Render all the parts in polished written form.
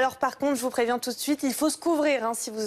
Alors par contre, je vous préviens tout de suite, il faut se couvrir si vous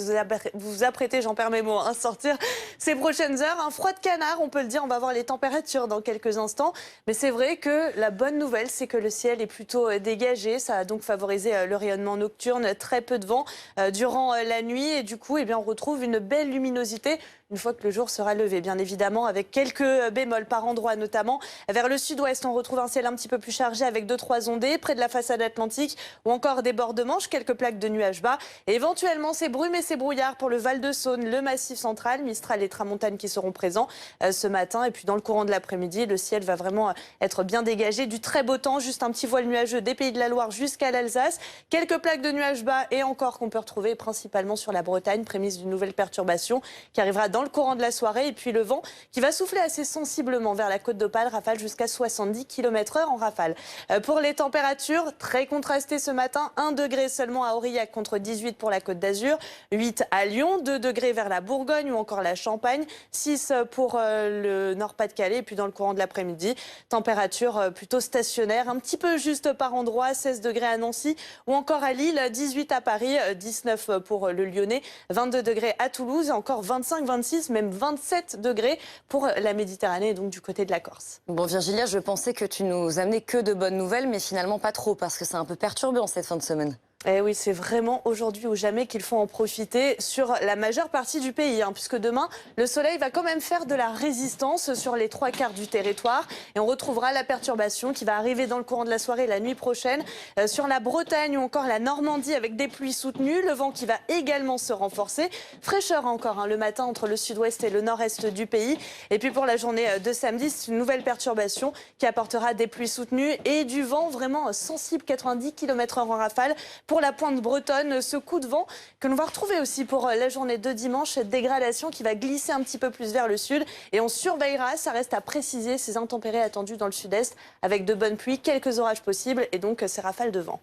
vous apprêtez, j'en perds mes mots, à sortir ces prochaines heures. Un froid de canard, on peut le dire, on va voir les températures dans quelques instants. Mais c'est vrai que la bonne nouvelle, c'est que le ciel est plutôt dégagé. Ça a donc favorisé le rayonnement nocturne, très peu de vent durant la nuit. Et du coup, on retrouve une belle luminosité une fois que le jour sera levé, bien évidemment, avec quelques bémols par endroits, notamment vers le sud-ouest. On retrouve un ciel un petit peu plus chargé avec 2-3 ondées près de la façade atlantique ou encore des bords de Manche, quelques plaques de nuages bas. Et éventuellement, ces brumes et ces brouillards pour le Val-de-Saône, le Massif central, Mistral et Tramontane qui seront présents ce matin. Et puis dans le courant de l'après-midi, le ciel va vraiment être bien dégagé. Du très beau temps, juste un petit voile nuageux des Pays de la Loire jusqu'à l'Alsace. Quelques plaques de nuages bas et encore qu'on peut retrouver principalement sur la Bretagne, prémisse d'une nouvelle perturbation qui arrivera dans le courant de la soirée. Et puis le vent qui va souffler assez sensiblement vers la côte d'Opale, rafale jusqu'à 70 km/h en rafale. Pour les températures, très contrastées ce matin, 1 degré seulement à Aurillac contre 18 pour la Côte d'Azur, 8 à Lyon, 2 degrés vers la Bourgogne ou encore la Champagne, 6 pour le Nord-Pas-de-Calais. Et puis dans le courant de l'après-midi, température plutôt stationnaire, un petit peu juste par endroit, 16 degrés à Nancy ou encore à Lille, 18 à Paris, 19 pour le Lyonnais, 22 degrés à Toulouse et encore 25, 26, même 27 degrés pour la Méditerranée, donc du côté de la Corse. Bon, Virgilia, je pensais que tu nous amenais que de bonnes nouvelles, mais finalement pas trop, parce que c'est un peu perturbant cette fin de semaine. Eh oui, c'est vraiment aujourd'hui ou jamais qu'il faut en profiter sur la majeure partie du pays, puisque demain, le soleil va quand même faire de la résistance sur les 3/4 du territoire. Et on retrouvera la perturbation qui va arriver dans le courant de la soirée la nuit prochaine sur la Bretagne ou encore la Normandie avec des pluies soutenues. Le vent qui va également se renforcer. Fraîcheur encore le matin entre le sud-ouest et le nord-est du pays. Et puis pour la journée de samedi, c'est une nouvelle perturbation qui apportera des pluies soutenues et du vent vraiment sensible, 90 km/h en rafale. Pour la pointe bretonne, ce coup de vent que l'on va retrouver aussi pour la journée de dimanche, cette dégradation qui va glisser un petit peu plus vers le sud et on surveillera, ça reste à préciser, ces intempéries attendues dans le sud-est avec de bonnes pluies, quelques orages possibles et donc ces rafales de vent.